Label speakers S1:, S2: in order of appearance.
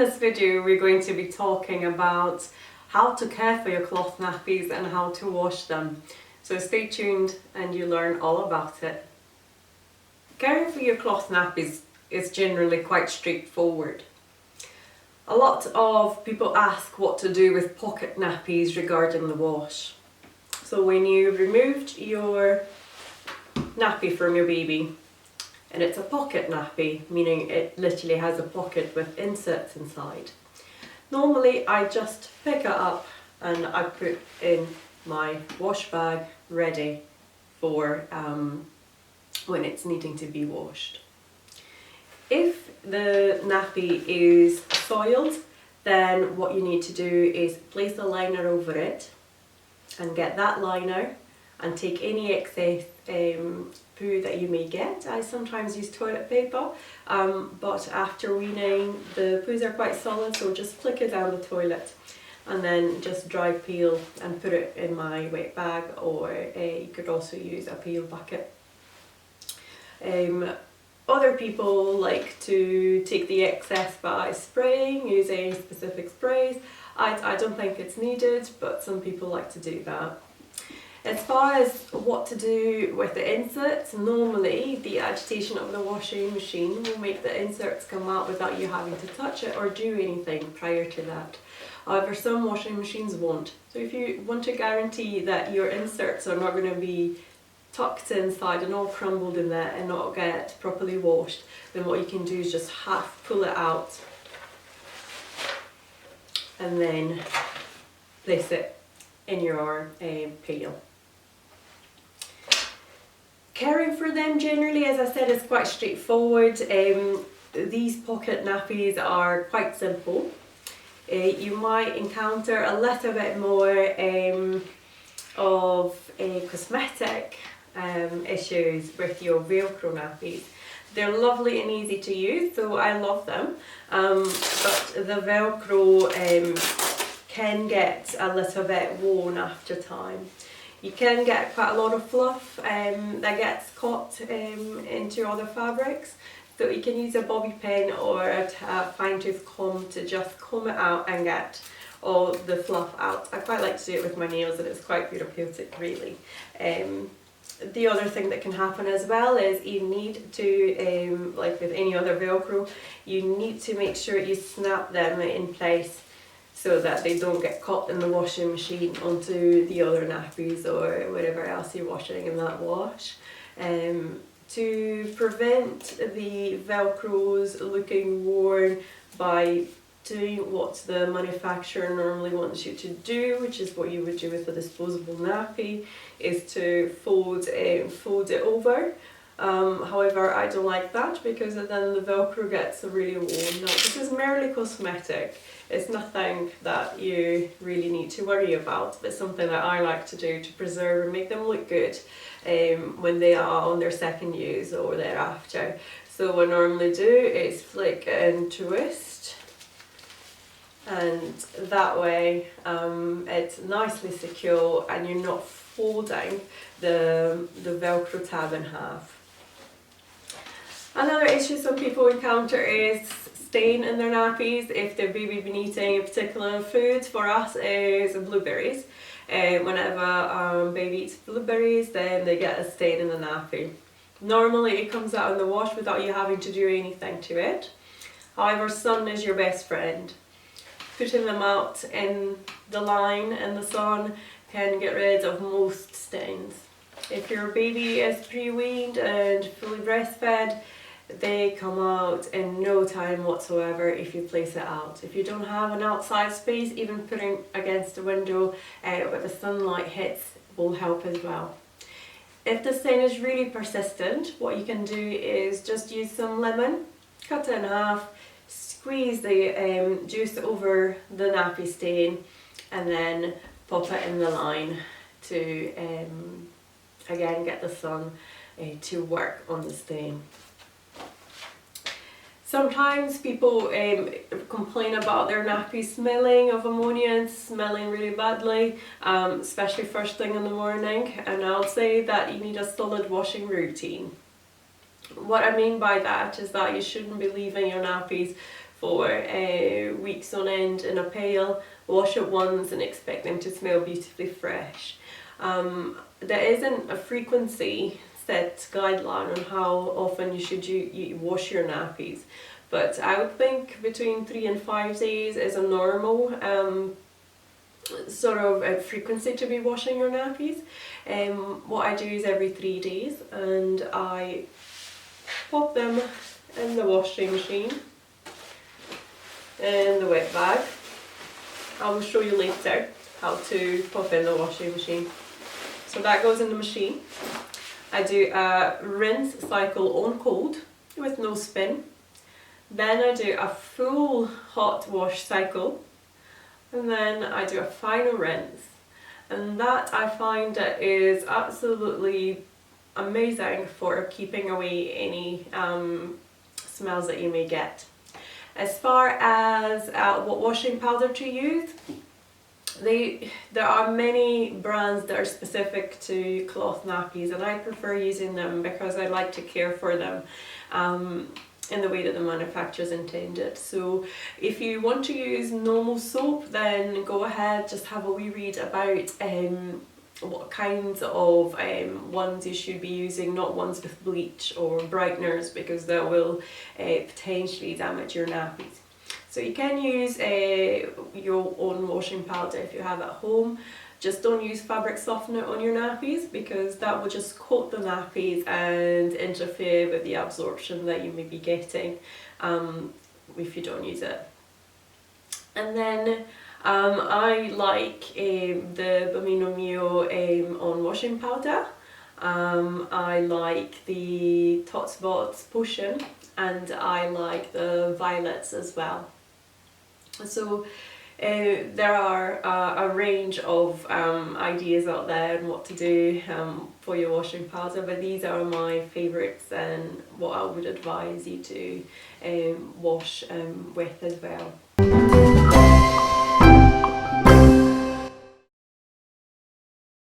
S1: this video we're going to be talking about how to care for your cloth nappies and how to wash them. So stay tuned and you learn all about it. Caring for your cloth nappies is generally quite straightforward. A lot of people ask what to do with pocket nappies regarding the wash. So when you removed your nappy from your baby, and it's a pocket nappy, meaning it literally has a pocket with inserts inside. Normally I just pick it up and I put in my wash bag ready for when it's needing to be washed. If the nappy is soiled, then what you need to do is place a liner over it and get that liner and take any excess poo that you may get. I sometimes use toilet paper, but after weaning the poos are quite solid, so just flick it down the toilet and then just dry peel and put it in my wet bag, or you could also use a peel bucket. Other people like to take the excess by spraying, using specific sprays. I don't think it's needed, but some people like to do that. As far as what to do with the inserts, normally the agitation of the washing machine will make the inserts come out without you having to touch it or do anything prior to that. However, some washing machines won't. So if you want to guarantee that your inserts are not going to be tucked inside and all crumbled in there and not get properly washed, then what you can do is just half pull it out and then place it in your pail. Caring for them generally, as I said, is quite straightforward. These pocket nappies are quite simple. You might encounter a little bit more of cosmetic issues with your Velcro nappies. They're lovely and easy to use, so I love them, but the Velcro can get a little bit worn after time. You can get quite a lot of fluff that gets caught into other fabrics, so you can use a bobby pin or a fine tooth comb to just comb it out and get all the fluff out. I quite like to do it with my nails and it's quite therapeutic, really. The other thing that can happen as well is you need to, like with any other Velcro, you need to make sure you snap them in place so that they don't get caught in the washing machine onto the other nappies or whatever else you're washing in that wash. To prevent the Velcros looking worn by doing what the manufacturer normally wants you to do, which is what you would do with a disposable nappy, is to fold it over. However, I don't like that because then the Velcro gets really worn. Now, this is merely cosmetic. It's nothing that you really need to worry about, but something that I like to do to preserve and make them look good when they are on their second use or thereafter. So what I normally do is flick and twist, and that way it's nicely secure and you're not folding the Velcro tab in half. Another issue some people encounter is stain in their nappies if their baby been eating a particular food. For us is blueberries. Whenever baby eats blueberries, then they get a stain in the nappy. Normally it comes out in the wash without you having to do anything to it. However, sun is your best friend. Putting them out in the line in the sun can get rid of most stains. If your baby is pre-weaned and fully breastfed, they come out in no time whatsoever if you place it out. If you don't have an outside space, even putting against the window where the sunlight hits will help as well. If the stain is really persistent, what you can do is just use some lemon, cut it in half, squeeze the juice over the nappy stain and then pop it in the line to again get the sun to work on the stain. Sometimes people complain about their nappy smelling of ammonia and smelling really badly, especially first thing in the morning, and I'll say that you need a solid washing routine. What I mean by that is that you shouldn't be leaving your nappies for weeks on end in a pail, wash it once and expect them to smell beautifully fresh. There isn't a frequency set guideline on how often you should you wash your nappies, but I would think between 3 and 5 days is a normal sort of a frequency to be washing your nappies. What I do is every 3 days, and I pop them in the washing machine in the wet bag. I will show you later how to pop in the washing machine. So that goes in the machine. I do a rinse cycle on cold with no spin. Then I do a full hot wash cycle, and then I do a final rinse. And that I find is absolutely amazing for keeping away any smells that you may get. As far as what washing powder to use, there are many brands that are specific to cloth nappies, and I prefer using them because I like to care for them in the way that the manufacturers intended. So if you want to use normal soap, then go ahead, just have a wee read about what kinds of ones you should be using, not ones with bleach or brighteners, because that will potentially damage your nappies. So you can use your own washing powder if you have at home. Just don't use fabric softener on your nappies, because that will just coat the nappies and interfere with the absorption that you may be getting if you don't use it. And then I like the Bambino Mio on washing powder. I like the Tots Bots Potion, and I like the violets as well. So there are a range of ideas out there on what to do for your washing powder, but these are my favourites and what I would advise you to wash with as well.